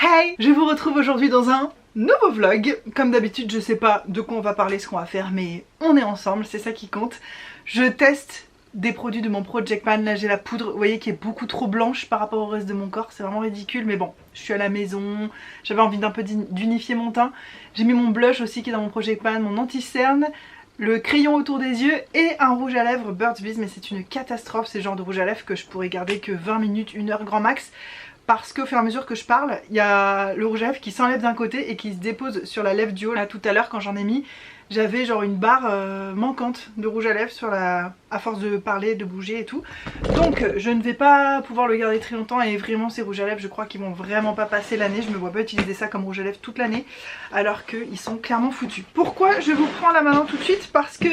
Hey, je vous retrouve aujourd'hui dans un nouveau vlog. Comme d'habitude, je sais pas de quoi on va parler, ce qu'on va faire, mais on est ensemble, c'est ça qui compte. Je teste des produits de mon Project Pan. Là j'ai la poudre, vous voyez, qui est beaucoup trop blanche par rapport au reste de mon corps, c'est vraiment ridicule, mais bon, je suis à la maison, j'avais envie d'un peu d'unifier mon teint. J'ai mis mon blush aussi qui est dans mon Project Pan, mon anti-cerne, le crayon autour des yeux et un rouge à lèvres Burt's Bees, mais c'est une catastrophe, c'est le genre de rouge à lèvres que je pourrais garder que 20 minutes, 1 heure grand max. Parce qu'au fur et à mesure que je parle, il y a le rouge à lèvres qui s'enlève d'un côté et qui se dépose sur la lèvre du haut. Là tout à l'heure quand j'en ai mis, j'avais genre une barre manquante de rouge à lèvres sur la... à force de parler, de bouger et tout. Donc je ne vais pas pouvoir le garder très longtemps et vraiment ces rouges à lèvres je crois qu'ils vont vraiment pas passer l'année. Je me vois pas utiliser ça comme rouge à lèvres toute l'année alors qu'ils sont clairement foutus. Pourquoi je vous prends là maintenant tout de suite? Parce que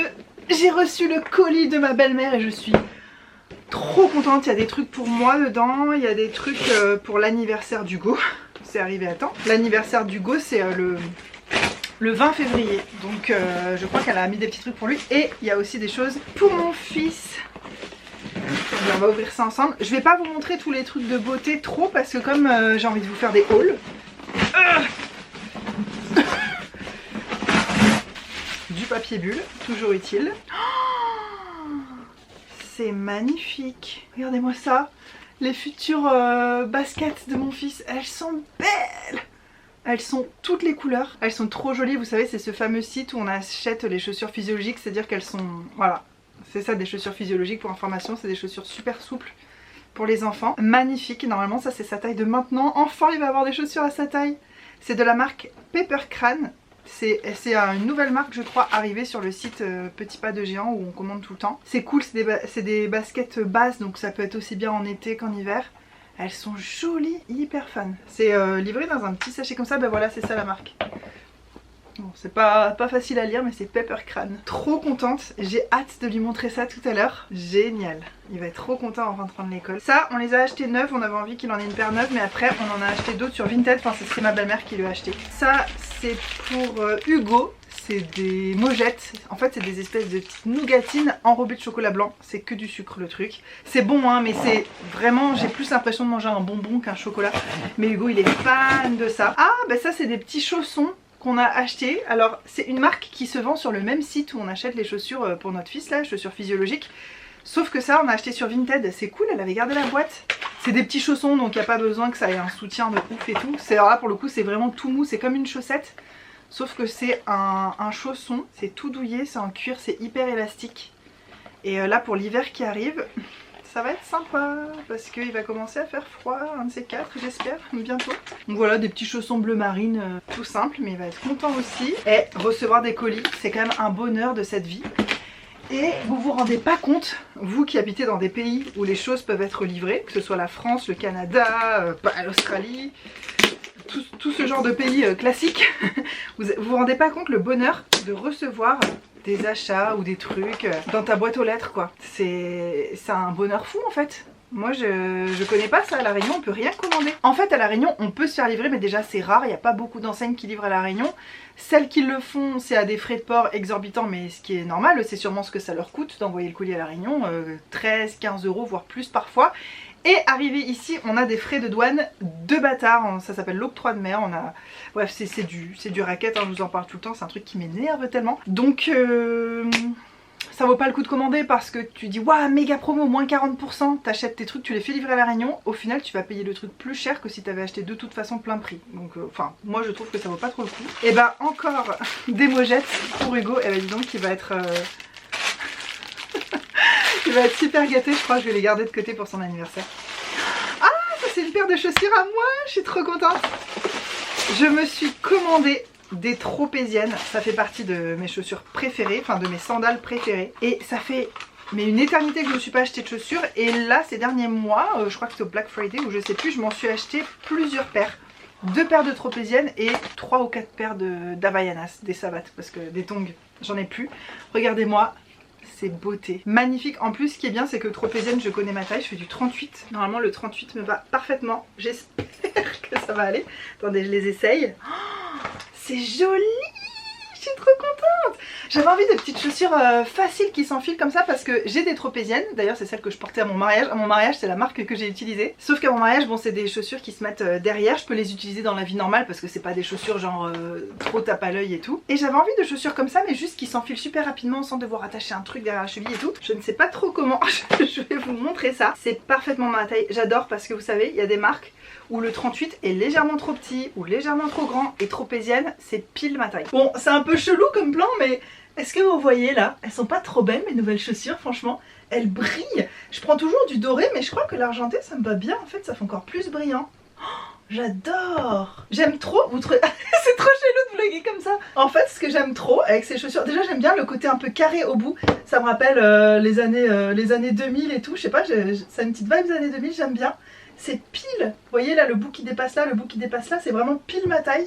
j'ai reçu le colis de ma belle-mère et je suis trop contente. Il y a des trucs pour moi dedans, il y a des trucs pour l'anniversaire d'Hugo. C'est arrivé à temps. L'anniversaire d'Hugo c'est le 20 février. Donc je crois qu'elle a mis des petits trucs pour lui. Et il y a aussi des choses pour mon fils. On va ouvrir ça ensemble. Je vais pas vous montrer tous les trucs de beauté trop parce que comme j'ai envie de vous faire des hauls. Du papier bulle, toujours utile. C'est magnifique. Regardez-moi ça. Les futures baskets de mon fils, elles sont belles. Elles sont toutes les couleurs. Elles sont trop jolies. Vous savez, c'est ce fameux site où on achète les chaussures physiologiques. C'est-à-dire qu'elles sont... Voilà. C'est ça, des chaussures physiologiques pour information. C'est des chaussures super souples pour les enfants. Magnifique. Normalement, ça c'est sa taille de maintenant. Enfin, il va avoir des chaussures à sa taille. C'est de la marque Paper Crane. C'est une nouvelle marque je crois arrivée sur le site Petit Pas de Géant où on commande tout le temps. C'est cool, c'est des baskets basses donc ça peut être aussi bien en été qu'en hiver. Elles sont jolies, hyper fan. C'est livré dans un petit sachet comme ça, ben voilà c'est ça la marque. Bon, c'est pas facile à lire mais c'est Paper Crane. Trop contente, j'ai hâte de lui montrer ça tout à l'heure. Génial, il va être trop content en rentrant de l'école. Ça on les a achetés neufs, on avait envie qu'il en ait une paire neuve mais après on en a acheté d'autres sur Vinted, enfin c'est ma belle-mère qui lui a acheté. Ça c'est pour Hugo, c'est des mojettes, en fait c'est des espèces de petites nougatines enrobées de chocolat blanc, c'est que du sucre le truc. C'est bon hein mais c'est vraiment, j'ai plus l'impression de manger un bonbon qu'un chocolat. Mais Hugo il est fan de ça. Ah bah ça c'est des petits chaussons qu'on a acheté. Alors c'est une marque qui se vend sur le même site où on achète les chaussures pour notre fils là, chaussures physiologiques. Sauf que ça on a acheté sur Vinted, c'est cool, elle avait gardé la boîte. C'est des petits chaussons donc il n'y a pas besoin que ça ait un soutien de ouf et tout. Alors là pour le coup c'est vraiment tout mou, c'est comme une chaussette. Sauf que c'est un chausson, c'est tout douillé, c'est en cuir, c'est hyper élastique. Et là pour l'hiver qui arrive, ça va être sympa parce qu'il va commencer à faire froid, un de ces quatre j'espère, bientôt. Donc voilà des petits chaussons bleu marine, tout simple, mais il va être content aussi. Et recevoir des colis, c'est quand même un bonheur de cette vie. Et vous vous rendez pas compte, vous qui habitez dans des pays où les choses peuvent être livrées, que ce soit la France, le Canada, l'Australie, tout ce genre de pays classiques, vous rendez pas compte le bonheur de recevoir des achats ou des trucs dans ta boîte aux lettres quoi. C'est un bonheur fou en fait. Moi je connais pas ça à La Réunion, on peut rien commander. En fait à La Réunion on peut se faire livrer mais déjà c'est rare, il n'y a pas beaucoup d'enseignes qui livrent à La Réunion. Celles qui le font c'est à des frais de port exorbitants mais ce qui est normal, c'est sûrement ce que ça leur coûte d'envoyer le colis à La Réunion, 13, 15 euros voire plus parfois. Et arrivé ici on a des frais de douane de bâtard, ça s'appelle l'octroi de mer, on a... Bref c'est du racket, hein, je vous en parle tout le temps, c'est un truc qui m'énerve tellement. Donc ça vaut pas le coup de commander parce que tu dis waouh méga promo moins 40%, t'achètes tes trucs, tu les fais livrer à La Réunion, au final tu vas payer le truc plus cher que si t'avais acheté de toute façon plein prix. Donc enfin moi je trouve que ça vaut pas trop le coup. Et bah encore des mojettes pour Hugo, et bah dis donc il va être... Il va être super gâté, je crois que je vais les garder de côté pour son anniversaire. Ah, ça c'est une paire de chaussures à moi, je suis trop contente. Je me suis commandé des tropéziennes, ça fait partie de mes chaussures préférées, enfin de mes sandales préférées. Et ça fait mais une éternité que je ne me suis pas acheté de chaussures. Et là ces derniers mois, je crois que c'était au Black Friday ou je sais plus, je m'en suis acheté plusieurs paires. 2 paires de tropéziennes et 3 ou 4 paires d'Havaianas, des savates, parce que des tongs, j'en ai plus. Regardez-moi. C'est beauté. Magnifique. En plus, ce qui est bien, c'est que tropézienne, je connais ma taille. Je fais du 38. Normalement, le 38 me va parfaitement. J'espère que ça va aller. Attendez, je les essaye. Oh, c'est joli. Je suis trop contente. J'avais envie de petites chaussures faciles qui s'enfilent comme ça parce que j'ai des tropéziennes. D'ailleurs c'est celle que je portais à mon mariage. À mon mariage c'est la marque que j'ai utilisée. Sauf qu'à mon mariage bon c'est des chaussures qui se mettent derrière. Je peux les utiliser dans la vie normale parce que c'est pas des chaussures genre trop tape à l'œil et tout. Et j'avais envie de chaussures comme ça mais juste qui s'enfilent super rapidement sans devoir attacher un truc derrière la cheville et tout. Je ne sais pas trop comment. Je vais vous montrer ça. C'est parfaitement ma taille. J'adore parce que vous savez il y a des marques où le 38 est légèrement trop petit ou légèrement trop grand et tropézienne c'est pile ma taille. Bon c'est un peu chelou comme plan mais est-ce que vous voyez là, elles sont pas trop belles mes nouvelles chaussures franchement, elles brillent. Je prends toujours du doré mais je crois que l'argenté ça me va bien en fait, ça fait encore plus brillant. Oh, j'adore. J'aime trop, vous trouvez... c'est trop chelou de vlogger comme ça. En fait ce que j'aime trop avec ces chaussures, déjà j'aime bien le côté un peu carré au bout. Ça me rappelle les années 2000 et tout, je sais pas, ça a une petite vibe des années 2000, j'aime bien. C'est pile, vous voyez là le bout qui dépasse là, le bout qui dépasse là, c'est vraiment pile ma taille.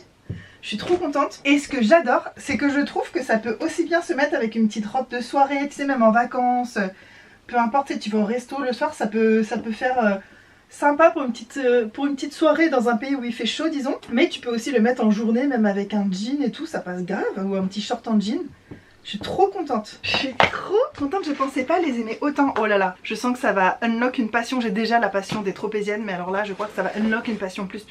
Je suis trop contente. Et ce que j'adore, c'est que je trouve que ça peut aussi bien se mettre avec une petite robe de soirée, tu sais, même en vacances. Peu importe, si tu vas au resto le soir, ça peut faire sympa pour une petite soirée dans un pays où il fait chaud, disons. Mais tu peux aussi le mettre en journée, même avec un jean et tout, ça passe grave, ou un petit short en jean. Je suis trop contente. Je suis trop contente, je pensais pas les aimer autant. Oh là là, je sens que ça va unlock une passion. J'ai déjà la passion des tropéziennes, mais alors là, je crois que ça va unlock une passion plus.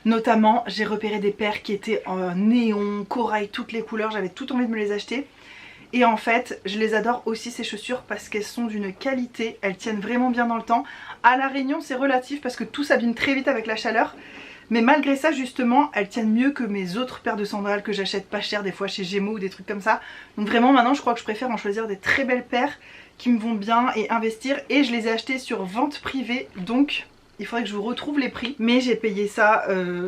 Notamment, j'ai repéré des paires qui étaient en néon, corail, toutes les couleurs. J'avais tout envie de me les acheter. Et en fait, je les adore aussi ces chaussures parce qu'elles sont d'une qualité. Elles tiennent vraiment bien dans le temps. À La Réunion, c'est relatif parce que tout s'abîme très vite avec la chaleur. Mais malgré ça justement elles tiennent mieux que mes autres paires de sandales que j'achète pas cher des fois chez Gémeaux ou des trucs comme ça. Donc vraiment maintenant je crois que je préfère en choisir des très belles paires qui me vont bien et investir. Et je les ai achetées sur vente privée donc il faudrait que je vous retrouve les prix. Mais j'ai payé ça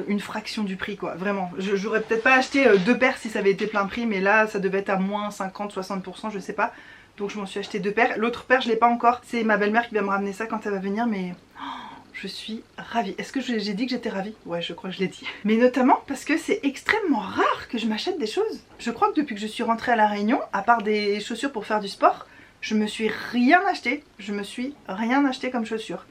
une fraction du prix quoi, vraiment. J'aurais peut-être pas acheté deux paires si ça avait été plein prix mais là ça devait être à moins 50-60% je sais pas. Donc je m'en suis acheté deux paires. L'autre paire je l'ai pas encore, c'est ma belle-mère qui va me ramener ça quand elle va venir mais... je suis ravie. Est-ce que j'ai dit que j'étais ravie? Ouais, je crois que je l'ai dit. Mais notamment parce que c'est extrêmement rare que je m'achète des choses. Je crois que depuis que je suis rentrée à La Réunion, à part des chaussures pour faire du sport, je me suis rien acheté. Je me suis rien acheté comme chaussures.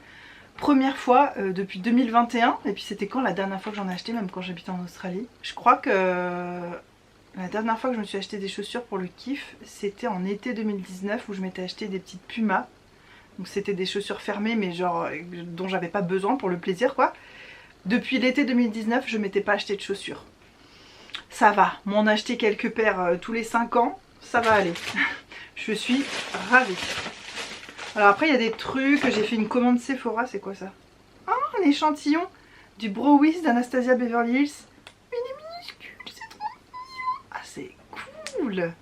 Première fois depuis 2021. Et puis c'était quand la dernière fois que j'en ai acheté, même quand j'habitais en Australie? Je crois que la dernière fois que je me suis acheté des chaussures pour le kiff, c'était en été 2019 où je m'étais acheté des petites Puma. Donc c'était des chaussures fermées mais genre dont j'avais pas besoin pour le plaisir quoi. Depuis l'été 2019 je m'étais pas acheté de chaussures. Ça va, m'en acheter quelques paires tous les 5 ans, ça va aller. Je suis ravie. Alors après il y a des trucs, j'ai fait une commande Sephora, c'est quoi ça? Ah, un échantillon du Brow Wiz d'Anastasia Beverly Hills. Mais il est minuscule, c'est trop mignon. Ah c'est cool.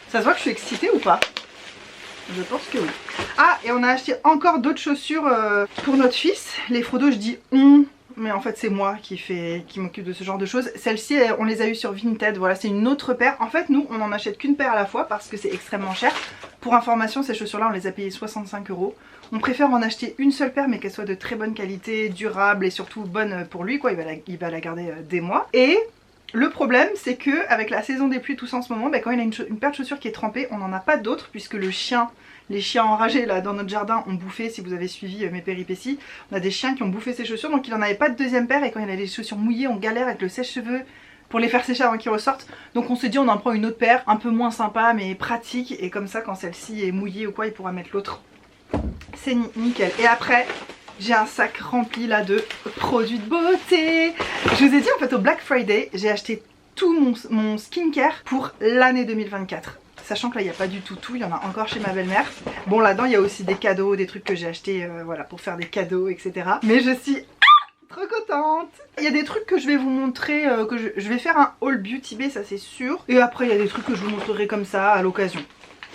Ça se voit que je suis excitée ou pas? Je pense que oui. Ah, et on a acheté encore d'autres chaussures pour notre fils. Les Frodo, je dis on, mais en fait c'est moi qui m'occupe de ce genre de choses. Celles-ci, on les a eues sur Vinted. Voilà, c'est une autre paire. En fait, nous, on en achète qu'une paire à la fois parce que c'est extrêmement cher. Pour information, ces chaussures-là, on les a payées 65 €. On préfère en acheter une seule paire, mais qu'elle soit de très bonne qualité, durable et surtout bonne pour lui, quoi. Il va la garder des mois. Et... le problème c'est que avec la saison des pluies tout ça en ce moment, quand il a une paire de chaussures qui est trempée, on n'en a pas d'autres puisque les chiens enragés là dans notre jardin ont bouffé, si vous avez suivi mes péripéties, on a des chiens qui ont bouffé ses chaussures donc il n'en avait pas de deuxième paire et quand il a les chaussures mouillées on galère avec le sèche-cheveux pour les faire sécher avant qu'ils ressortent. Donc on s'est dit on en prend une autre paire un peu moins sympa mais pratique et comme ça quand celle-ci est mouillée ou quoi il pourra mettre l'autre. C'est nickel. Et après... j'ai un sac rempli là de produits de beauté. Je vous ai dit en fait au Black Friday, j'ai acheté tout mon skincare pour l'année 2024. Sachant que là il n'y a pas du tout tout, il y en a encore chez ma belle-mère. Bon là-dedans il y a aussi des cadeaux, des trucs que j'ai achetés voilà, pour faire des cadeaux etc. Mais je suis trop contente. Il y a des trucs que je vais vous montrer, que je vais faire un haul Beauty Bay, ça c'est sûr. Et après il y a des trucs que je vous montrerai comme ça à l'occasion.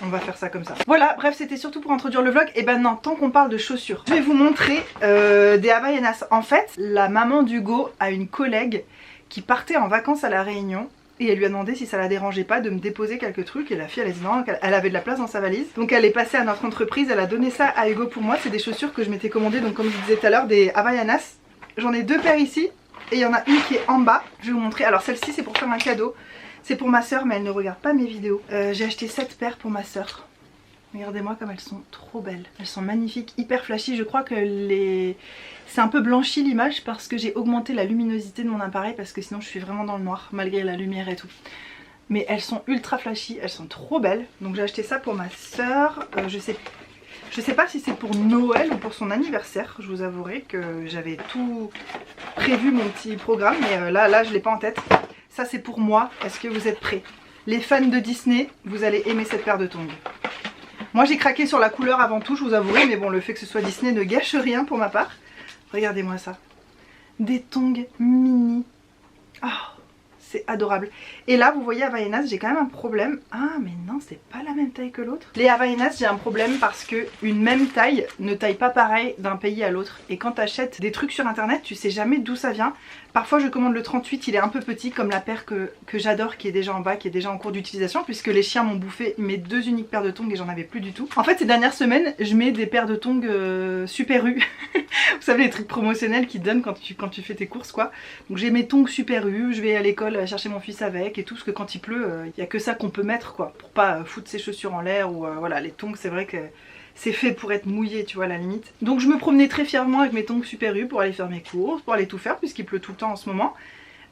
On va faire ça comme ça. Voilà, bref, c'était surtout pour introduire le vlog. Et ben non, tant qu'on parle de chaussures, je vais vous montrer des Havaianas. En fait, la maman d'Hugo a une collègue qui partait en vacances à La Réunion. Et elle lui a demandé si ça la dérangeait pas de me déposer quelques trucs. Et la fille, elle a dit non, elle avait de la place dans sa valise. Donc elle est passée à notre entreprise, elle a donné ça à Hugo pour moi. C'est des chaussures que je m'étais commandées, donc comme je disais tout à l'heure, des Havaianas. J'en ai deux paires ici. Et il y en a une qui est en bas. Je vais vous montrer. Alors celle-ci, c'est pour faire un cadeau. C'est pour ma soeur mais elle ne regarde pas mes vidéos. J'ai acheté 7 paires pour ma soeur. Regardez-moi comme elles sont trop belles. Elles sont magnifiques, hyper flashy. Je crois que c'est un peu blanchi l'image parce que j'ai augmenté la luminosité de mon appareil parce que sinon je suis vraiment dans le noir malgré la lumière et tout. mais elles sont ultra flashy, elles sont trop belles. Donc j'ai acheté ça pour ma soeur. Je sais pas si c'est pour Noël ou pour son anniversaire. Je vous avouerai que j'avais tout prévu, mon petit programme, mais là je l'ai pas en tête. Ça c'est pour moi. Est-ce que vous êtes prêts? Les fans de Disney, vous allez aimer cette paire de tongs. Moi j'ai craqué sur la couleur avant tout, je vous avouerai, mais bon, le fait que ce soit Disney ne gâche rien pour ma part. Regardez-moi ça. Des tongs mini. Oh, c'est adorable. Et là, vous voyez Havaianas, j'ai quand même un problème. Ah, mais non, c'est pas la même taille que l'autre. Les Havaianas, j'ai un problème parce que une même taille ne taille pas pareil d'un pays à l'autre. Et quand tu achètes des trucs sur internet, tu sais jamais d'où ça vient. Parfois, je commande le 38, il est un peu petit, comme la paire que j'adore, qui est déjà en bas, qui est déjà en cours d'utilisation, puisque les chiens m'ont bouffé mes 2 uniques paires de tongs et j'en avais plus du tout. En fait, ces dernières semaines, je mets des paires de tongs Super U. Vous savez, les trucs promotionnels qu'ils donnent quand tu fais tes courses, quoi. Donc j'ai mes tongs Super U, je vais à l'école chercher mon fils avec et tout, parce que quand il pleut, il n'y a que ça qu'on peut mettre, quoi, pour pas foutre ses chaussures en l'air, ou voilà, les tongs, c'est vrai que c'est fait pour être mouillé, tu vois, à la limite. Donc je me promenais très fièrement avec mes tongs Super U pour aller faire mes courses, pour aller tout faire, puisqu'il pleut tout le temps en ce moment.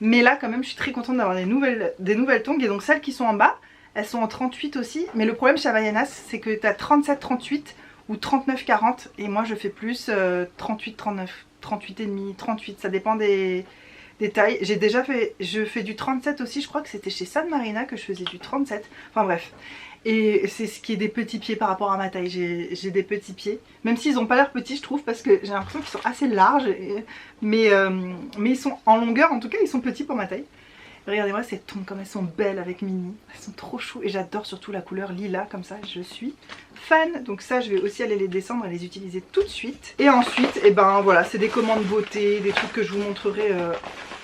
Mais là, quand même, je suis très contente d'avoir des nouvelles tongs. Et donc celles qui sont en bas, elles sont en 38 aussi. Mais le problème chez Havaianas, c'est que tu as 37-38 ou 39-40. Et moi, je fais plus 38-39, 38,5, 38. Ça dépend des tailles. J'ai déjà fait, je fais du 37 aussi. Je crois que c'était chez San Marina que je faisais du 37. Enfin bref. Et c'est ce qui est des petits pieds par rapport à ma taille. J'ai des petits pieds, même s'ils n'ont pas l'air petits, je trouve, parce que j'ai l'impression qu'ils sont assez larges, mais ils sont en longueur, en tout cas ils sont petits pour ma taille. Regardez-moi ces tongs comme elles sont belles avec Minnie, elles sont trop chou et j'adore surtout la couleur lilas comme ça, je suis fan. Donc ça je vais aussi aller les descendre et les utiliser tout de suite. Et ensuite, et ben voilà, c'est des commandes beauté, des trucs que je vous montrerai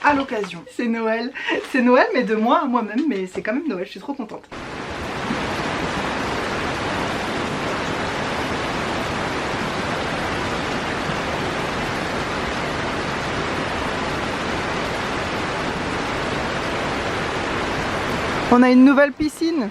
à l'occasion. C'est Noël mais de moi à moi-même, mais c'est quand même Noël, je suis trop contente. On a une nouvelle piscine.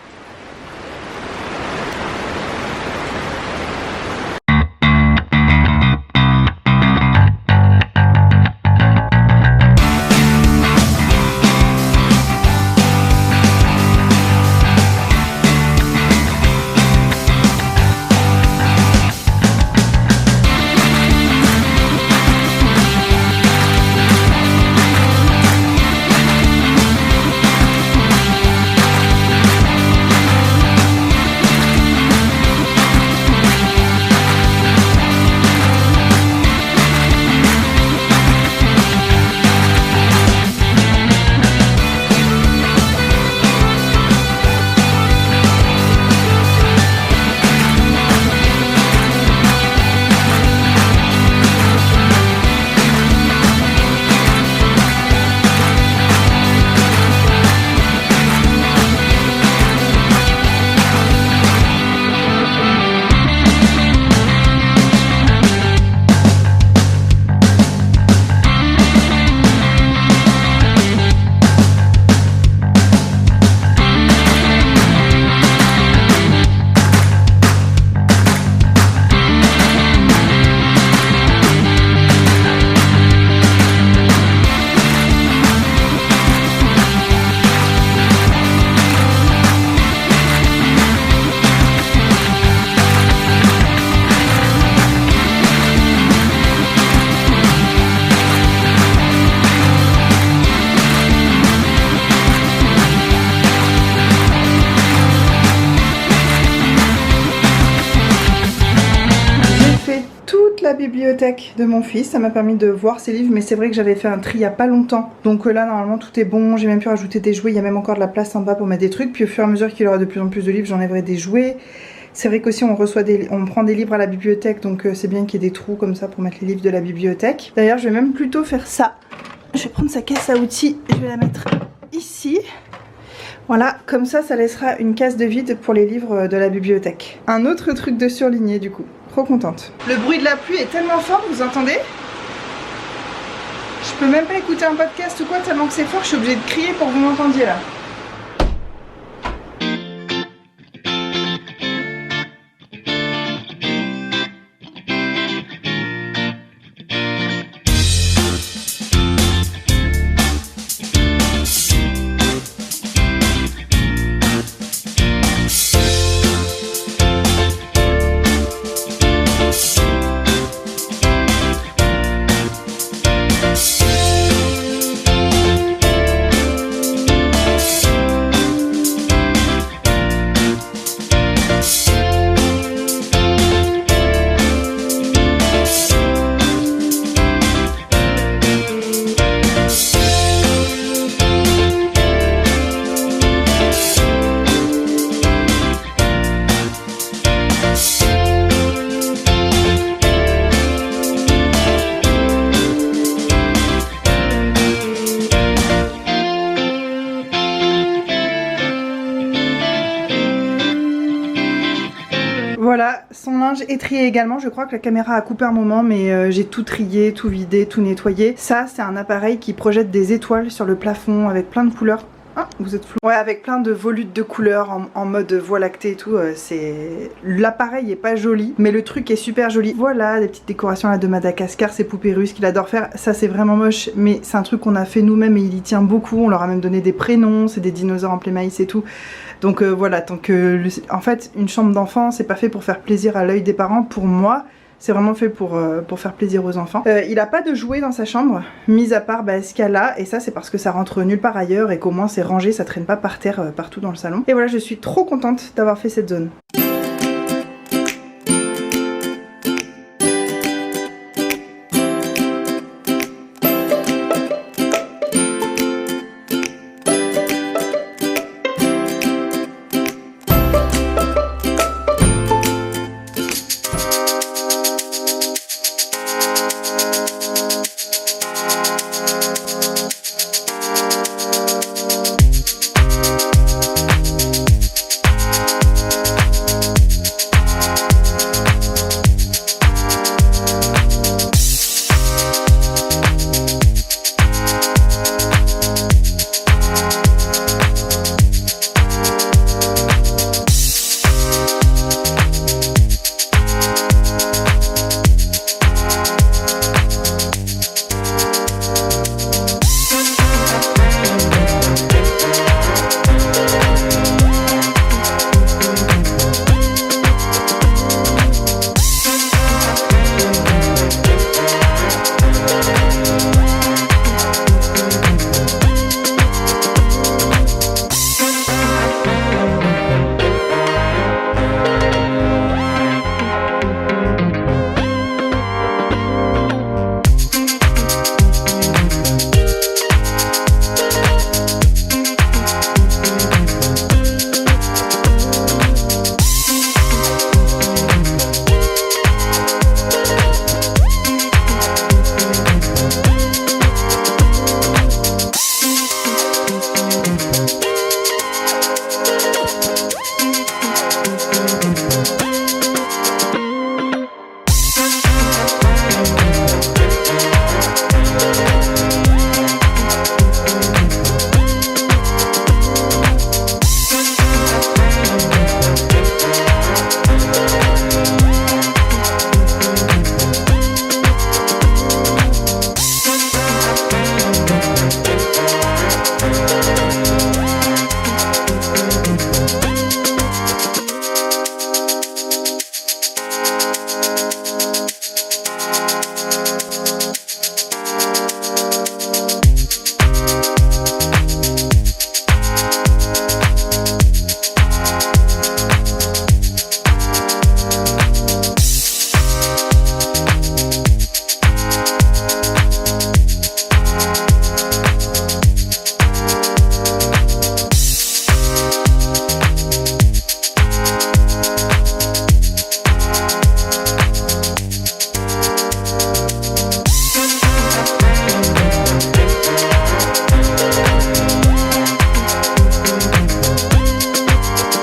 La bibliothèque de mon fils, ça m'a permis de voir ses livres, mais c'est vrai que j'avais fait un tri il y a pas longtemps, donc là normalement tout est bon. J'ai même pu rajouter des jouets, il y a même encore de la place en bas pour mettre des trucs, puis au fur et à mesure qu'il aura de plus en plus de livres, j'enlèverai des jouets. C'est vrai qu'aussi on prend des livres à la bibliothèque, donc c'est bien qu'il y ait des trous comme ça pour mettre les livres de la bibliothèque. D'ailleurs je vais même plutôt faire ça, je vais prendre sa caisse à outils, je vais la mettre ici. Voilà, comme ça, ça laissera une case de vide pour les livres de la bibliothèque. Un autre truc de surligné du coup, trop contente. Le bruit de la pluie est tellement fort, vous entendez? Je peux même pas écouter un podcast ou quoi tellement que c'est fort, je suis obligée de crier pour que vous m'entendiez là. son linge est trié également. Je crois que la caméra a coupé un moment, mais j'ai tout trié, tout vidé, tout nettoyé. Ça, c'est un appareil qui projette des étoiles sur le plafond avec plein de couleurs. Ah, vous êtes flou. Ouais, avec plein de volutes de couleurs en mode voie lactée et tout. C'est l'appareil est pas joli, mais le truc est super joli. Voilà, des petites décorations là de Madagascar, ces poupées russes qu'il adore faire. Ça, c'est vraiment moche, mais c'est un truc qu'on a fait nous-mêmes et il y tient beaucoup. On leur a même donné des prénoms, c'est des dinosaures en maïs et tout. Donc voilà, tant que en fait, une chambre d'enfant, c'est pas fait pour faire plaisir à l'œil des parents. Pour moi, c'est vraiment fait pour faire plaisir aux enfants. Il a pas de jouets dans sa chambre, mis à part ce qu'il y a là. Et ça, c'est parce que ça rentre nulle part ailleurs et qu'au moins c'est rangé, ça traîne pas par terre partout dans le salon. Et voilà, je suis trop contente d'avoir fait cette zone.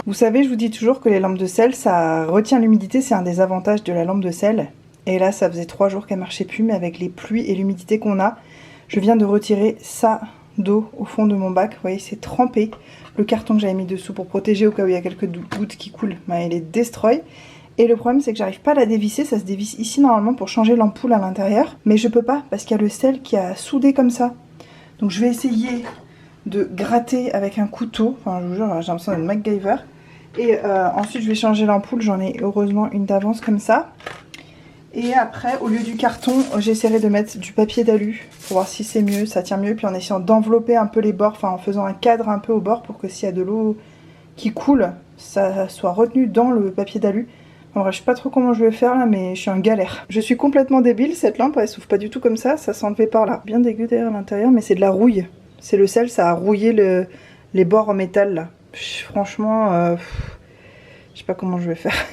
Vous savez, je vous dis toujours que les lampes de sel, ça retient l'humidité, c'est un des avantages de la lampe de sel. Et là, ça faisait 3 jours qu'elle marchait plus, mais avec les pluies et l'humidité qu'on a, je viens de retirer ça d'eau au fond de mon bac. Vous voyez, c'est trempé. Le carton que j'avais mis dessous pour protéger au cas où il y a quelques gouttes qui coulent, il est destroy. Et le problème, c'est que j'arrive pas à la dévisser. Ça se dévisse ici normalement pour changer l'ampoule à l'intérieur. Mais je peux pas parce qu'il y a le sel qui a soudé comme ça. Donc je vais essayer de gratter avec un couteau. Enfin, je vous jure, j'ai l'impression d'être MacGyver. Et ensuite, je vais changer l'ampoule. J'en ai heureusement une d'avance comme ça. Et après, au lieu du carton, j'essaierai de mettre du papier d'alu pour voir si c'est mieux, ça tient mieux. Puis en essayant d'envelopper un peu les bords, enfin en faisant un cadre un peu au bord pour que s'il y a de l'eau qui coule, ça soit retenu dans le papier d'alu. En vrai, je sais pas trop comment je vais faire là, mais je suis en galère. Je suis complètement débile, cette lampe, elle s'ouvre pas du tout comme ça s'enlevait par là. Bien dégueu derrière l'intérieur, mais c'est de la rouille. C'est le sel, ça a rouillé les bords en métal là. Franchement, je sais pas comment je vais faire.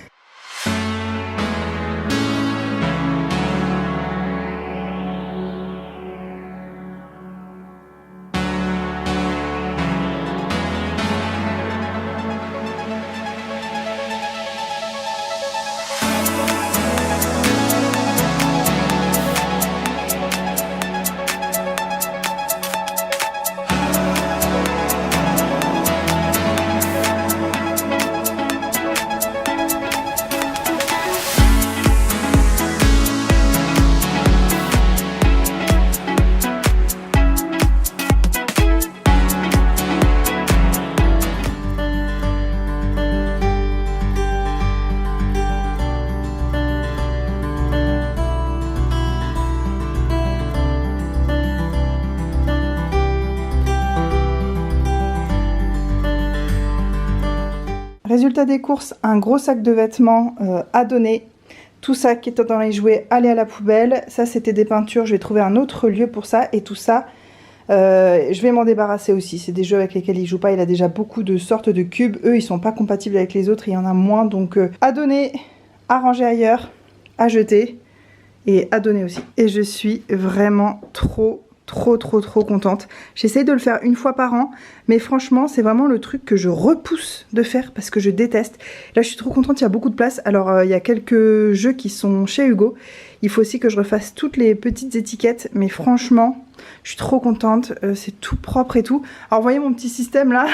résultat des courses, un gros sac de vêtements à donner. Tout ça qui était dans les jouets, aller à la poubelle. Ça, c'était des peintures. Je vais trouver un autre lieu pour ça. Et tout ça, je vais m'en débarrasser aussi. C'est des jeux avec lesquels il joue pas. Il a déjà beaucoup de sortes de cubes. Eux, ils sont pas compatibles avec les autres. Il y en a moins. Donc, à donner, à ranger ailleurs, à jeter et à donner aussi. Et je suis vraiment trop contente. J'essaye de le faire une fois par an, mais franchement c'est vraiment le truc que je repousse de faire parce que je déteste. Là je suis trop contente, il y a beaucoup de place. Alors il y a quelques jeux qui sont chez Hugo. Il faut aussi que je refasse toutes les petites étiquettes, mais franchement je suis trop contente. C'est tout propre et tout. Alors vous voyez mon petit système là,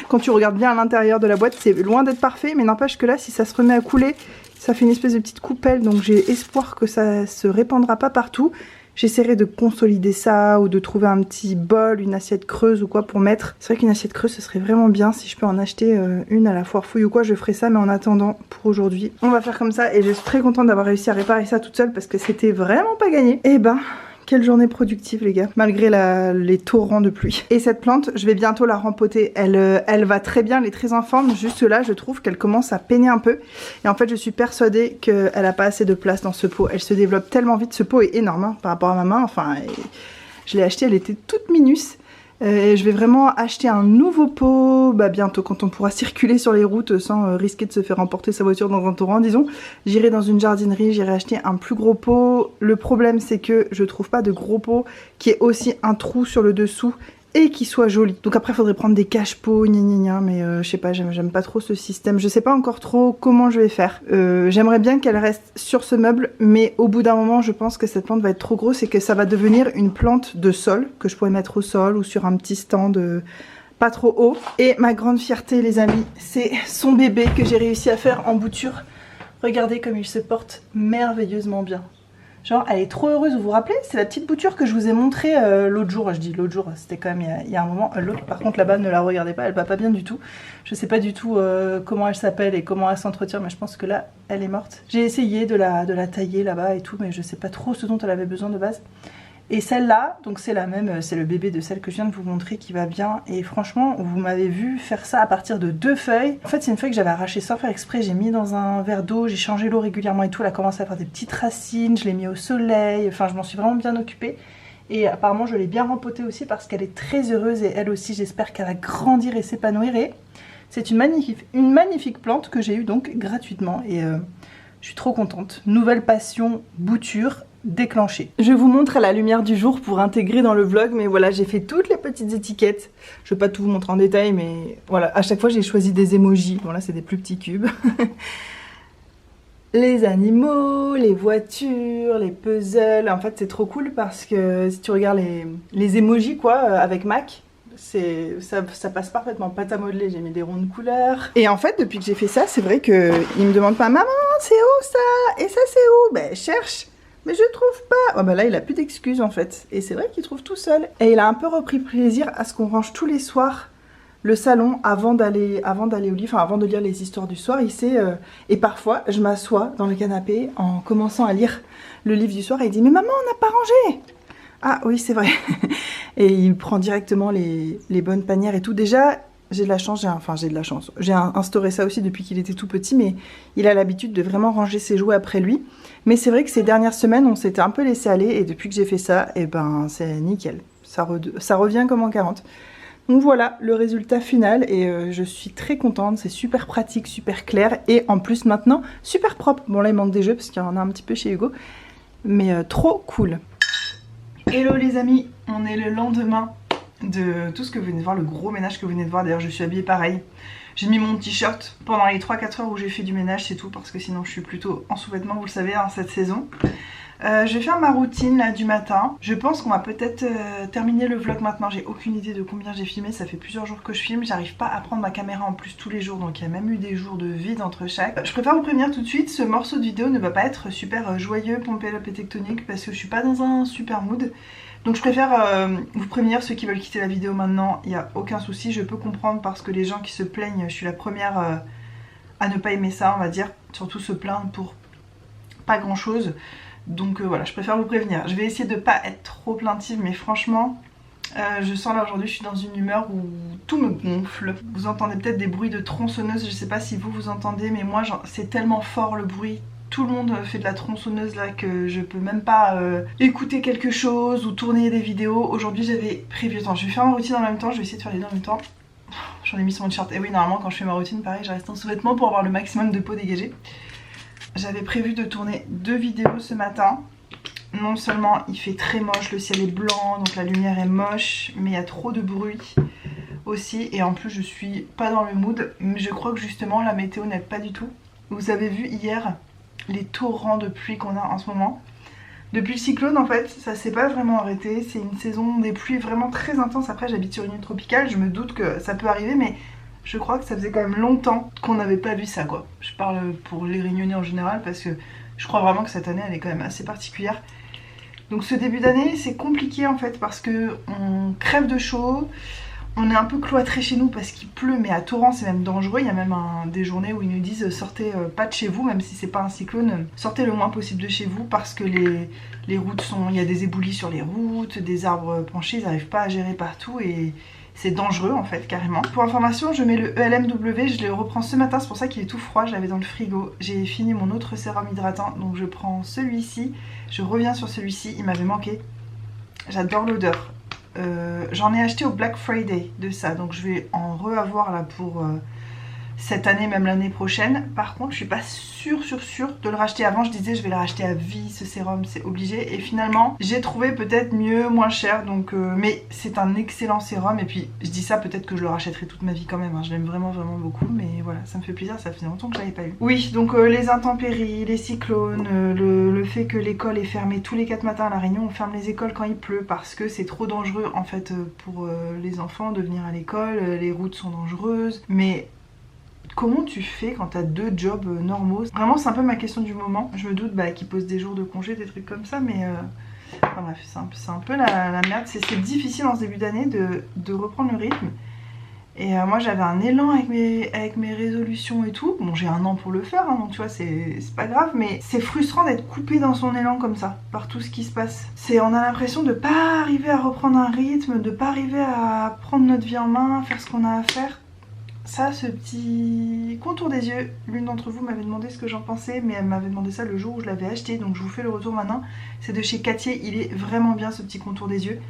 quand tu regardes bien à l'intérieur de la boîte, c'est loin d'être parfait, mais n'empêche que là si ça se remet à couler, ça fait une espèce de petite coupelle, donc j'ai espoir que ça se répandra pas partout. J'essaierai de consolider ça ou de trouver un petit bol, une assiette creuse ou quoi pour mettre. C'est vrai qu'une assiette creuse ce serait vraiment bien. Si je peux en acheter une à la foire fouille ou quoi, je ferai ça. Mais en attendant, pour aujourd'hui, on va faire comme ça. Et je suis très contente d'avoir réussi à réparer ça toute seule parce que c'était vraiment pas gagné. Et ben... quelle journée productive les gars, malgré les torrents de pluie. Et cette plante, je vais bientôt la rempoter. Elle va très bien, elle est très en forme. Juste là, je trouve qu'elle commence à peiner un peu. Et en fait, je suis persuadée qu'elle n'a pas assez de place dans ce pot. Elle se développe tellement vite. Ce pot est énorme hein, par rapport à ma main. Enfin, je l'ai acheté, elle était toute minus. Je vais vraiment acheter un nouveau pot bientôt quand on pourra circuler sur les routes sans risquer de se faire emporter sa voiture dans un torrent disons. J'irai dans une jardinerie, j'irai acheter un plus gros pot. Le problème c'est que je trouve pas de gros pot qui ait aussi un trou sur le dessous et qui soit joli. Donc après il faudrait prendre des cache-pots, mais je sais pas, j'aime pas trop ce système. Je sais pas encore trop comment je vais faire. J'aimerais bien qu'elle reste sur ce meuble, mais au bout d'un moment je pense que cette plante va être trop grosse et que ça va devenir une plante de sol, que je pourrais mettre au sol ou sur un petit stand pas trop haut. Et ma grande fierté les amis, c'est son bébé que j'ai réussi à faire en bouture. Regardez comme il se porte merveilleusement bien. Genre elle est trop heureuse, vous vous rappelez? C'est la petite bouture que je vous ai montrée l'autre jour. Je dis l'autre jour, c'était quand même il y a un moment. L'autre par contre là-bas, ne la regardez pas, elle va pas bien du tout. Je sais pas du tout comment elle s'appelle et comment elle s'entretient, mais je pense que là elle est morte. J'ai essayé de la tailler là-bas et tout, mais je sais pas trop ce dont elle avait besoin de base. Et celle-là, donc c'est la même, c'est le bébé de celle que je viens de vous montrer qui va bien. Et franchement, vous m'avez vu faire ça à partir de 2 feuilles. En fait, c'est une feuille que j'avais arrachée sans faire exprès. J'ai mis dans un verre d'eau, j'ai changé l'eau régulièrement et tout. Elle a commencé à faire des petites racines, je l'ai mis au soleil. Enfin, je m'en suis vraiment bien occupée. Et apparemment, je l'ai bien rempotée aussi parce qu'elle est très heureuse. Et elle aussi, j'espère qu'elle va grandir et s'épanouir. Et c'est une magnifique plante que j'ai eue donc gratuitement. Et je suis trop contente. Nouvelle passion, bouture déclenchée. Je vous montre à la lumière du jour pour intégrer dans le vlog, mais voilà, j'ai fait toutes les petites étiquettes. Je vais pas tout vous montrer en détail, mais voilà, à chaque fois j'ai choisi des emojis. Bon là c'est des plus petits cubes. Les animaux, les voitures, les puzzles. En fait c'est trop cool parce que si tu regardes les emojis quoi, avec Mac, ça passe parfaitement, pâte à modeler, j'ai mis des rondes couleurs. Et en fait depuis que j'ai fait ça, c'est vrai qu'il me demande pas maman c'est où ça? Et ça c'est où? Ben cherche. Mais je trouve pas. Oh bah là il a plus d'excuses en fait. Et c'est vrai qu'il trouve tout seul. Et il a un peu repris plaisir à ce qu'on range tous les soirs le salon avant d'aller au lit, enfin avant de lire les histoires du soir. Et parfois je m'assois dans le canapé en commençant à lire le livre du soir et il dit mais maman on n'a pas rangé. Ah oui c'est vrai. Et il prend directement les bonnes panières et tout. Déjà j'ai de la chance, j'ai instauré ça aussi depuis qu'il était tout petit, mais il a l'habitude de vraiment ranger ses jouets après lui. Mais c'est vrai que ces dernières semaines, on s'était un peu laissé aller, et depuis que j'ai fait ça, et ben c'est nickel. Ça revient comme en 40. Donc voilà le résultat final, et je suis très contente, c'est super pratique, super clair, et en plus maintenant, super propre. Bon là il manque des jeux, parce qu'il y en a un petit peu chez Hugo, mais trop cool. Hello les amis, on est le lendemain de tout ce que vous venez de voir, le gros ménage que vous venez de voir. D'ailleurs je suis habillée pareil, j'ai mis mon t-shirt pendant les 3-4 heures où j'ai fait du ménage, c'est tout, parce que sinon je suis plutôt en sous-vêtements, vous le savez hein, cette saison. Je vais faire ma routine là du matin. Je pense qu'on va peut-être terminer le vlog maintenant. J'ai aucune idée de combien j'ai filmé, ça fait plusieurs jours que je filme. J'arrive pas à prendre ma caméra en plus tous les jours, donc il y a même eu des jours de vide entre chaque. Je préfère vous prévenir tout de suite, ce morceau de vidéo ne va pas être super joyeux, pompé up et tectonique, parce que je suis pas dans un super mood. Donc je préfère vous prévenir, ceux qui veulent quitter la vidéo maintenant, il n'y a aucun souci, je peux comprendre parce que les gens qui se plaignent, je suis la première à ne pas aimer ça on va dire, surtout se plaindre pour pas grand chose. Donc voilà, je préfère vous prévenir. Je vais essayer de pas être trop plaintive, mais franchement, Je sens là aujourd'hui, je suis dans une humeur où tout me gonfle. Vous entendez peut-être des bruits de tronçonneuse, je sais pas si vous entendez, mais moi c'est tellement fort le bruit. Tout le monde fait de la tronçonneuse là que je peux même pas écouter quelque chose ou tourner des vidéos. Aujourd'hui j'avais prévu, attends, je vais faire ma routine en même temps, je vais essayer de faire les deux en même temps. J'en ai mis sur mon t-shirt, et oui normalement quand je fais ma routine pareil je reste en sous-vêtements pour avoir le maximum de peau dégagée. J'avais prévu de tourner 2 vidéos ce matin. Non seulement il fait très moche, le ciel est blanc, donc la lumière est moche, mais il y a trop de bruit aussi. Et en plus je suis pas dans le mood, mais je crois que justement la météo n'aide pas du tout. Vous avez vu hier les torrents de pluie qu'on a en ce moment. Depuis le cyclone en fait, ça s'est pas vraiment arrêté. C'est une saison des pluies vraiment très intense. Après j'habite sur une île tropicale, je me doute que ça peut arriver, mais je crois que ça faisait quand même longtemps qu'on n'avait pas vu ça quoi. Je parle pour les Réunionnais en général parce que je crois vraiment que cette année elle est quand même assez particulière. Donc ce début d'année c'est compliqué en fait parce que on crève de chaud, on est un peu cloîtré chez nous parce qu'il pleut, mais à torrent c'est même dangereux. Il y a même des journées où ils nous disent sortez pas de chez vous, même si c'est pas un cyclone, sortez le moins possible de chez vous parce que les routes sont, il y a des éboulis sur les routes, des arbres penchés, ils n'arrivent pas à gérer partout et c'est dangereux en fait carrément. Pour information, je mets le ELMW, je le reprends ce matin, c'est pour ça qu'il est tout froid, je l'avais dans le frigo. J'ai fini mon autre sérum hydratant, donc je prends celui-ci, je reviens sur celui-ci, il m'avait manqué. J'adore l'odeur. J'en ai acheté au Black Friday de ça, donc je vais en re-avoir là pour cette année, même l'année prochaine. Par contre je suis pas sûre de le racheter. Avant je disais je vais le racheter à vie ce sérum, c'est obligé, et finalement j'ai trouvé peut-être mieux, moins cher, donc mais c'est un excellent sérum. Et puis je dis ça, peut-être que je le rachèterai toute ma vie quand même, hein. Je l'aime vraiment beaucoup, mais voilà, ça me fait plaisir, ça faisait longtemps que je l'avais pas eu. Oui, donc les intempéries, les cyclones, le fait que l'école est fermée tous les 4 matins à La Réunion. On ferme les écoles quand il pleut parce que c'est trop dangereux en fait pour les enfants de venir à l'école, les routes sont dangereuses, mais comment tu fais quand t'as 2 jobs normaux? Vraiment c'est un peu ma question du moment. Je me doute qu'ils posent des jours de congé, des trucs comme ça, mais enfin bref, c'est un peu la merde. C'est difficile en ce début d'année de reprendre le rythme. Et moi j'avais un élan avec mes résolutions et tout. Bon, j'ai 1 an pour le faire, hein, donc tu vois c'est pas grave, mais c'est frustrant d'être coupé dans son élan comme ça par tout ce qui se passe. On a l'impression de pas arriver à reprendre un rythme, de pas arriver à prendre notre vie en main, faire ce qu'on a à faire. Ça, ce petit contour des yeux, l'une d'entre vous m'avait demandé ce que j'en pensais, mais elle m'avait demandé ça le jour où je l'avais acheté, donc je vous fais le retour maintenant. C'est de chez Cattier, il est vraiment bien ce petit contour des yeux.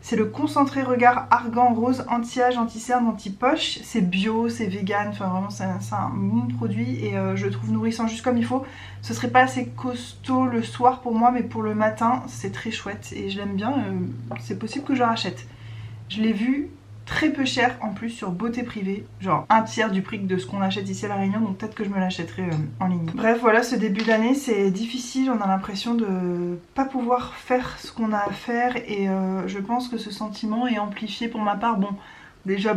C'est le concentré regard argan rose anti-âge, anti-cerne, anti-poche. C'est bio, c'est vegan, enfin vraiment c'est un bon produit et je le trouve nourrissant juste comme il faut. Ce serait pas assez costaud le soir pour moi, mais pour le matin c'est très chouette et je l'aime bien. C'est possible que je le rachète. Je l'ai vu très peu cher en plus sur Beauté Privée, genre 1/3 du prix de ce qu'on achète ici à La Réunion, donc peut-être que je me l'achèterai en ligne. Bref, voilà, ce début d'année c'est difficile, on a l'impression de pas pouvoir faire ce qu'on a à faire et je pense que ce sentiment est amplifié pour ma part. Bon, déjà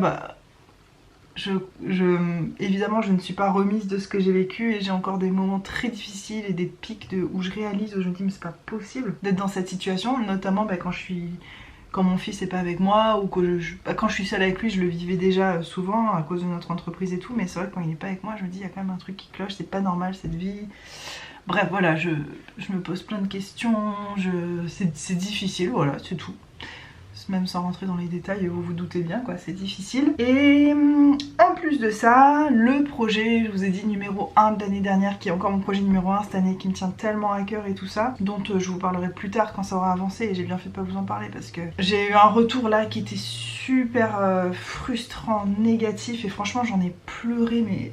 évidemment je ne suis pas remise de ce que j'ai vécu et j'ai encore des moments très difficiles et des pics où je réalise, où je me dis mais c'est pas possible d'être dans cette situation, notamment quand mon fils n'est pas avec moi ou que quand je suis seule avec lui. Je le vivais déjà souvent à cause de notre entreprise et tout, mais c'est vrai que quand il n'est pas avec moi je me dis il y a quand même un truc qui cloche, c'est pas normal cette vie. Bref voilà, je me pose plein de questions, c'est difficile, voilà, c'est tout. Même sans rentrer dans les détails, vous vous doutez bien quoi, c'est difficile. Et en plus de ça, le projet, je vous ai dit numéro 1 de l'année dernière, qui est encore mon projet numéro 1 cette année, qui me tient tellement à cœur et tout ça, dont je vous parlerai plus tard quand ça aura avancé, et j'ai bien fait de pas vous en parler parce que j'ai eu un retour là qui était super frustrant, négatif, et franchement j'en ai pleuré, mais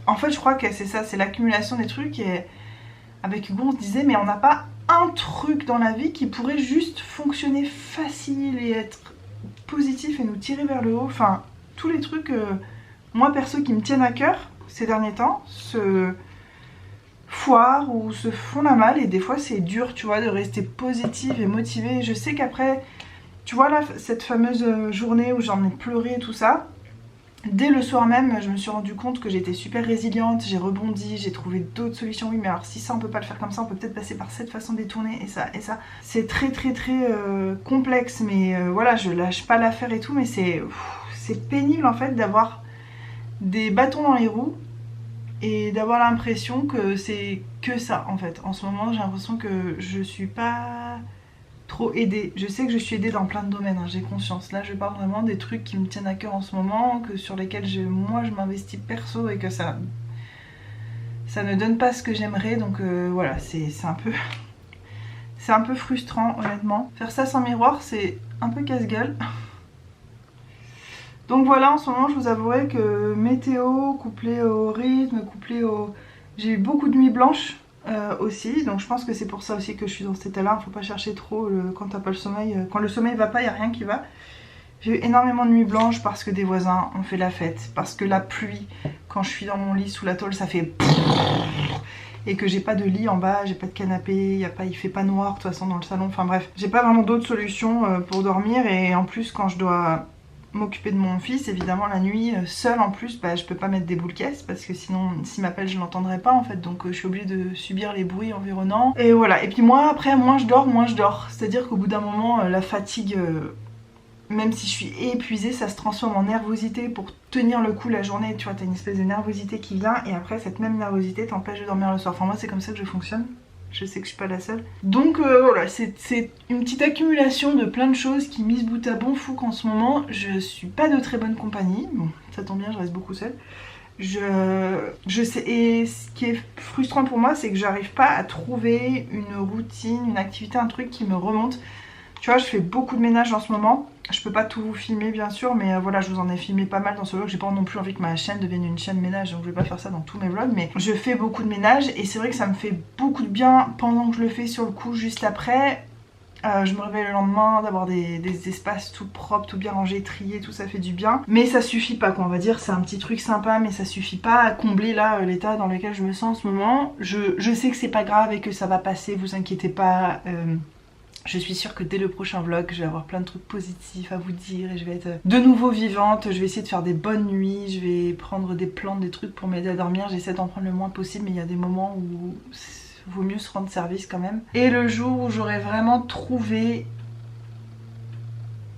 en fait je crois que c'est ça, c'est l'accumulation des trucs. Et avec Hugo on se disait mais on n'a pas un truc dans la vie qui pourrait juste fonctionner facile et être positif et nous tirer vers le haut. Enfin, tous les trucs, moi perso, qui me tiennent à cœur ces derniers temps, se foirent ou se font la malle. Et des fois c'est dur, tu vois, de rester positive et motivée. Je sais qu'après, tu vois là, cette fameuse journée où j'en ai pleuré et tout ça, dès le soir même, je me suis rendu compte que j'étais super résiliente, j'ai rebondi, j'ai trouvé d'autres solutions. Oui, mais alors si ça on peut pas le faire comme ça, on peut peut-être passer par cette façon détournée et ça. C'est très complexe, mais voilà, je lâche pas l'affaire et tout, mais c'est pénible en fait d'avoir des bâtons dans les roues et d'avoir l'impression que c'est que ça en fait. En ce moment j'ai l'impression que je suis pas trop aidée. Je sais que je suis aidée dans plein de domaines, hein, j'ai conscience. Là je parle vraiment des trucs qui me tiennent à cœur en ce moment, sur lesquels moi je m'investis perso et que ça ne donne pas ce que j'aimerais. Donc voilà, c'est un peu... c'est un peu frustrant honnêtement. Faire ça sans miroir c'est un peu casse-gueule. Donc voilà, en ce moment je vous avouerai que météo, couplé au rythme, couplé au... J'ai eu beaucoup de nuits blanches aussi, donc je pense que c'est pour ça aussi que je suis dans cet état-là. Faut pas chercher trop quand t'as pas le sommeil. Quand le sommeil va pas, y a rien qui va. J'ai eu énormément de nuits blanches parce que des voisins ont fait la fête, parce que la pluie, quand je suis dans mon lit sous la tôle, ça fait... Et que j'ai pas de lit en bas, j'ai pas de canapé, il fait pas noir de toute façon dans le salon, enfin bref. J'ai pas vraiment d'autres solutions pour dormir, et en plus quand je dois m'occuper de mon fils, évidemment la nuit, seule en plus, je peux pas mettre des boules caisses parce que sinon s'il m'appelle je l'entendrai pas en fait, donc je suis obligée de subir les bruits environnants. Et voilà, et puis moi après, moins je dors. C'est-à-dire qu'au bout d'un moment, la fatigue... même si je suis épuisée, ça se transforme en nervosité pour tenir le coup la journée. Tu vois, t'as une espèce de nervosité qui vient et après cette même nervosité t'empêche de dormir le soir. Enfin moi c'est comme ça que je fonctionne. Je sais que je suis pas la seule. Donc voilà, c'est une petite accumulation de plein de choses qui misent bout à bout fou qu'en ce moment je suis pas de très bonne compagnie. Bon, ça tombe bien, je reste beaucoup seule. Je sais, et ce qui est frustrant pour moi, c'est que j'arrive pas à trouver une routine, une activité, un truc qui me remonte. Tu vois, je fais beaucoup de ménage en ce moment. Je peux pas tout vous filmer bien sûr, mais voilà, je vous en ai filmé pas mal dans ce vlog. J'ai pas non plus envie que ma chaîne devienne une chaîne ménage, donc je vais pas faire ça dans tous mes vlogs. Mais je fais beaucoup de ménage et c'est vrai que ça me fait beaucoup de bien pendant que je le fais. Sur le coup, juste après, je me réveille le lendemain, d'avoir des espaces tout propres, tout bien rangés, triés, tout ça fait du bien. Mais ça suffit pas quoi, on va dire, c'est un petit truc sympa, mais ça suffit pas à combler là l'état dans lequel je me sens en ce moment. Je sais que c'est pas grave et que ça va passer, vous inquiétez pas. Je suis sûre que dès le prochain vlog, je vais avoir plein de trucs positifs à vous dire et je vais être de nouveau vivante. Je vais essayer de faire des bonnes nuits, je vais prendre des plantes, des trucs pour m'aider à dormir. J'essaie d'en prendre le moins possible, mais il y a des moments où il vaut mieux se rendre service quand même. Et le jour où j'aurai vraiment trouvé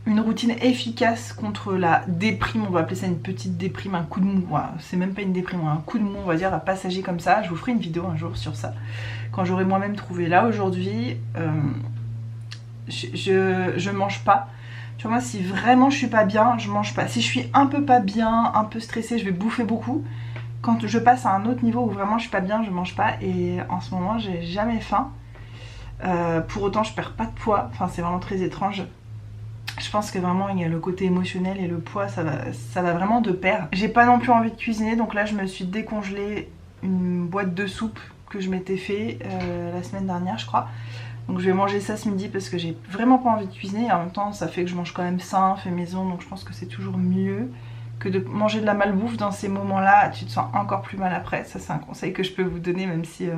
une routine efficace contre la déprime, on va appeler ça une petite déprime, un coup de mou, voilà, c'est même pas une déprime, un coup de mou on va dire, à passager comme ça, je vous ferai une vidéo un jour sur ça, quand j'aurai moi-même trouvé. Là aujourd'hui, je mange pas. Tu vois, moi si vraiment je suis pas bien, je mange pas. Si je suis un peu pas bien, un peu stressée, je vais bouffer beaucoup. Quand je passe à un autre niveau où vraiment je suis pas bien, je mange pas. Et en ce moment j'ai jamais faim. Pour autant je perds pas de poids, enfin c'est vraiment très étrange. Je pense que vraiment il y a le côté émotionnel et le poids, ça va vraiment de pair. J'ai pas non plus envie de cuisiner, donc là je me suis décongelé une boîte de soupe que je m'étais fait la semaine dernière je crois. Donc je vais manger ça ce midi parce que j'ai vraiment pas envie de cuisiner et en même temps ça fait que je mange quand même sain, fait maison, donc je pense que c'est toujours mieux que de manger de la malbouffe dans ces moments-là. Tu te sens encore plus mal après. Ça c'est un conseil que je peux vous donner, même si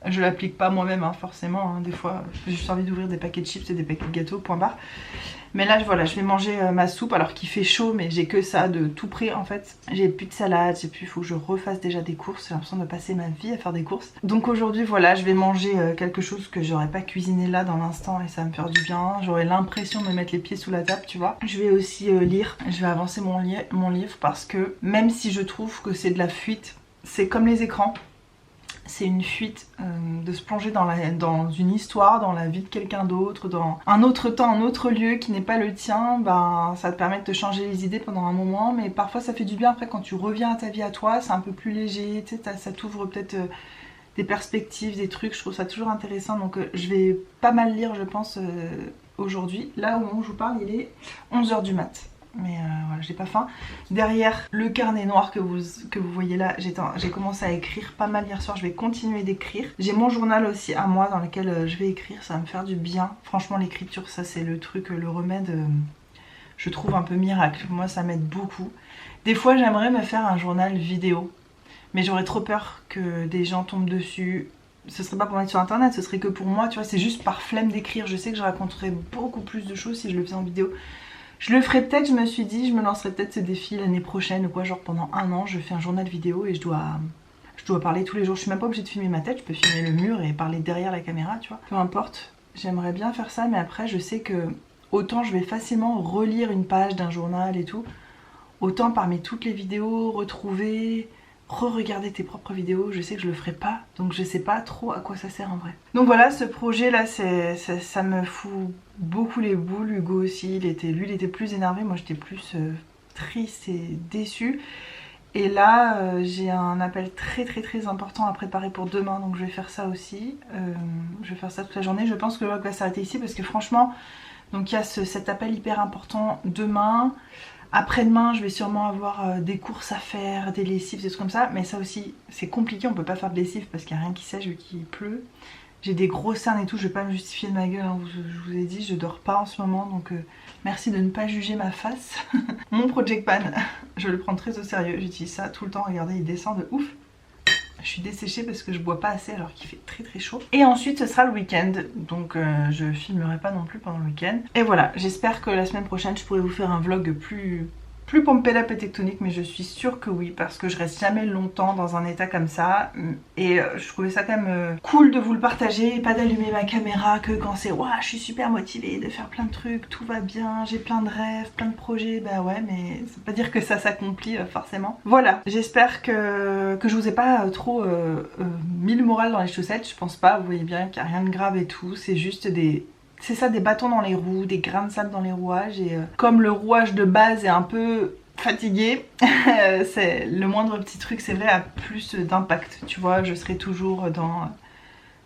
je l'applique pas moi-même forcément, hein. Des fois j'ai juste envie d'ouvrir des paquets de chips et des paquets de gâteaux, point barre. Mais là voilà, je vais manger ma soupe alors qu'il fait chaud, mais j'ai que ça de tout près en fait. J'ai plus de salade, il faut que je refasse déjà des courses. J'ai l'impression de passer ma vie à faire des courses. Donc aujourd'hui voilà, je vais manger quelque chose que j'aurais pas cuisiné là dans l'instant et ça va me faire du bien. J'aurais l'impression de me mettre les pieds sous la table, tu vois. Je vais aussi lire, je vais avancer mon livre parce que même si je trouve que c'est de la fuite, c'est comme les écrans. C'est une fuite de se plonger dans une histoire, dans la vie de quelqu'un d'autre, dans un autre temps, un autre lieu qui n'est pas le tien. Ben, ça te permet de te changer les idées pendant un moment, mais parfois ça fait du bien après quand tu reviens à ta vie à toi, c'est un peu plus léger, tu sais, ça t'ouvre peut-être des perspectives, des trucs, je trouve ça toujours intéressant. Donc je vais pas mal lire je pense aujourd'hui. Là au moment où je vous parle il est 11 h du mat. Mais voilà, j'ai pas faim. Derrière le carnet noir que vous voyez là, j'ai commencé à écrire pas mal hier soir. Je vais continuer d'écrire. J'ai mon journal aussi à moi dans lequel je vais écrire. Ça va me faire du bien. Franchement l'écriture ça c'est le truc, le remède, je trouve un peu miracle. Moi ça m'aide beaucoup. Des fois j'aimerais me faire un journal vidéo, mais j'aurais trop peur que des gens tombent dessus. Ce serait pas pour mettre sur internet, ce serait que pour moi, tu vois. C'est juste par flemme d'écrire. Je sais que je raconterais beaucoup plus de choses si je le faisais en vidéo. Je le ferai peut-être, je me suis dit, je me lancerai peut-être ce défi l'année prochaine ou quoi, genre pendant un an je fais un journal vidéo et je dois parler tous les jours. Je suis même pas obligée de filmer ma tête, je peux filmer le mur et parler derrière la caméra, tu vois. Peu importe, j'aimerais bien faire ça, mais après je sais que autant je vais facilement relire une page d'un journal et tout, autant parmi toutes les vidéos, retrouver re-regarder tes propres vidéos, je sais que je le ferai pas, donc je sais pas trop à quoi ça sert en vrai. Donc voilà, ce projet là, ça me fout beaucoup les boules. Hugo aussi, lui il était plus énervé, moi j'étais plus triste et déçue. Et là, j'ai un appel très important à préparer pour demain, donc je vais faire ça aussi. Je vais faire ça toute la journée. Je pense que le vlog va s'arrêter ici parce que franchement, donc il y a cet appel hyper important demain. Après-demain, je vais sûrement avoir des courses à faire, des lessives, des trucs comme ça. Mais ça aussi, c'est compliqué, on peut pas faire de lessive parce qu'il n'y a rien qui sèche vu qu'il pleut. J'ai des grosses cernes et tout, je vais pas me justifier de ma gueule, hein. Je vous ai dit, je dors pas en ce moment, donc merci de ne pas juger ma face. Mon Project Pan, je le prends très au sérieux, j'utilise ça tout le temps, regardez, il descend de ouf. Je suis desséchée parce que je bois pas assez alors qu'il fait très chaud. Et ensuite ce sera le week-end, donc je filmerai pas non plus pendant le week-end. Et voilà, j'espère que la semaine prochaine je pourrai vous faire un vlog plus pompé up et tectonique, mais je suis sûre que oui, parce que je reste jamais longtemps dans un état comme ça. Et je trouvais ça quand même cool de vous le partager, et pas d'allumer ma caméra que quand c'est waouh, je suis super motivée de faire plein de trucs, tout va bien, j'ai plein de rêves, plein de projets. Bah ouais, mais ça veut pas dire que ça s'accomplit forcément. Voilà, j'espère que je vous ai pas trop mis le moral dans les chaussettes. Je pense pas, vous voyez bien qu'il n'y a rien de grave et tout, c'est juste des bâtons dans les roues, des grains de sable dans les rouages, et comme le rouage de base est un peu fatigué, c'est le moindre petit truc, c'est vrai, a plus d'impact, tu vois. Je serai toujours dans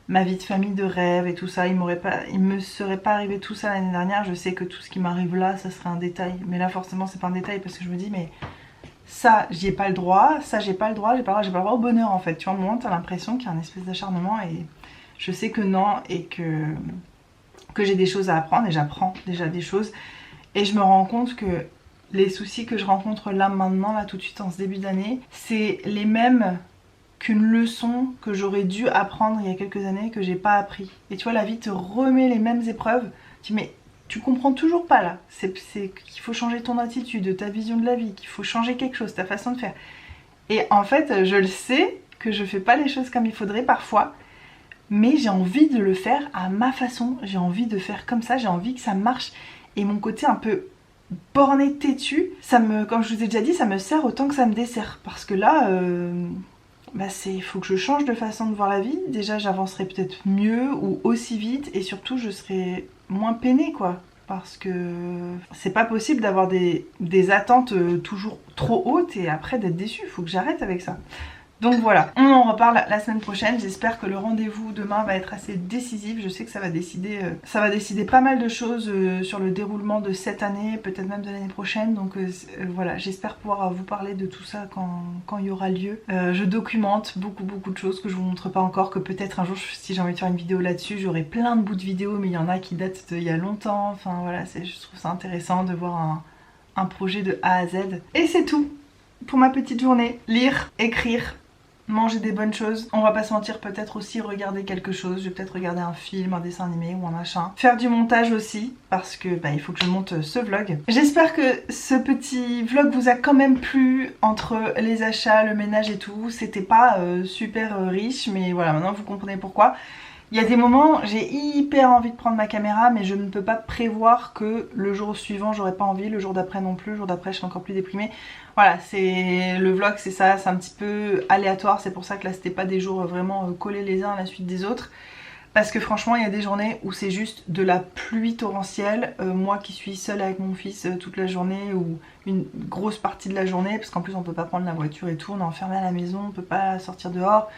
ma vie de famille de rêve et tout ça. Il me serait pas arrivé tout ça l'année dernière. Je sais que tout ce qui m'arrive là, ça serait un détail, mais là forcément c'est pas un détail parce que je me dis mais ça j'y ai pas le droit, ça j'ai pas le droit, j'ai pas le droit au bonheur en fait. Tu vois, au moment t'as l'impression qu'il y a un espèce d'acharnement, et je sais que non, et que j'ai des choses à apprendre, et j'apprends déjà des choses, et je me rends compte que les soucis que je rencontre là maintenant, là tout de suite en ce début d'année, c'est les mêmes qu'une leçon que j'aurais dû apprendre il y a quelques années que j'ai pas appris. Et tu vois, la vie te remet les mêmes épreuves, tu dis mais tu comprends toujours pas là, c'est qu'il faut changer ton attitude, ta vision de la vie, qu'il faut changer quelque chose, ta façon de faire. Et en fait je le sais que je fais pas les choses comme il faudrait parfois, mais j'ai envie de le faire à ma façon, j'ai envie de faire comme ça, j'ai envie que ça marche. Et mon côté un peu borné, têtu, ça me, comme je vous ai déjà dit, ça me sert autant que ça me dessert. Parce que là, il faut que je change de façon de voir la vie. Déjà j'avancerai peut-être mieux ou aussi vite, et surtout je serai moins peinée quoi. Parce que c'est pas possible d'avoir des attentes toujours trop hautes et après d'être déçue, il faut que j'arrête avec ça. Donc voilà, on en reparle la semaine prochaine. J'espère que le rendez-vous demain va être assez décisif. Je sais que ça va décider pas mal de choses sur le déroulement de cette année, peut-être même de l'année prochaine. Donc voilà, j'espère pouvoir vous parler de tout ça quand il y aura lieu. Je documente beaucoup de choses que je vous montre pas encore, que peut-être un jour, si j'ai envie de faire une vidéo là-dessus, j'aurai plein de bouts de vidéos, mais il y en a qui datent d'il y a longtemps. Enfin voilà, je trouve ça intéressant de voir un projet de A à Z. Et c'est tout pour ma petite journée. Lire, écrire, manger des bonnes choses, on va pas se mentir, peut-être aussi regarder quelque chose, je vais peut-être regarder un film, un dessin animé ou un machin. Faire du montage aussi, parce que il faut que je monte ce vlog. J'espère que ce petit vlog vous a quand même plu, entre les achats, le ménage et tout. C'était pas super riche, mais voilà, maintenant vous comprenez pourquoi. Il y a des moments, j'ai hyper envie de prendre ma caméra, mais je ne peux pas prévoir que le jour suivant j'aurai pas envie, le jour d'après non plus, le jour d'après je suis encore plus déprimée. Voilà, c'est le vlog, c'est ça, c'est un petit peu aléatoire, c'est pour ça que là c'était pas des jours vraiment collés les uns à la suite des autres. Parce que franchement il y a des journées où c'est juste de la pluie torrentielle, moi qui suis seule avec mon fils toute la journée ou une grosse partie de la journée, parce qu'en plus on peut pas prendre la voiture et tout, on est enfermé à la maison, on peut pas sortir dehors.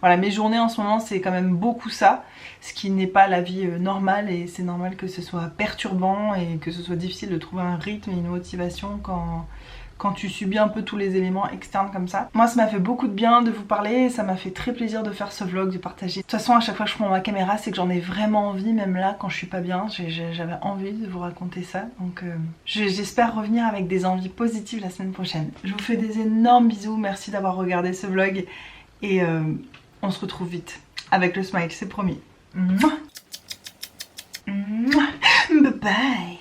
Voilà, mes journées en ce moment c'est quand même beaucoup ça, ce qui n'est pas la vie normale, et c'est normal que ce soit perturbant et que ce soit difficile de trouver un rythme et une motivation quand tu subis un peu tous les éléments externes comme ça. Moi ça m'a fait beaucoup de bien de vous parler, ça m'a fait très plaisir de faire ce vlog, de partager. De toute façon à chaque fois que je prends ma caméra c'est que j'en ai vraiment envie, même là quand je suis pas bien, j'avais envie de vous raconter ça. Donc j'espère revenir avec des envies positives la semaine prochaine. Je vous fais des énormes bisous, merci d'avoir regardé ce vlog, et on se retrouve vite avec le smile, c'est promis. Mouah. Mouah. Bye bye.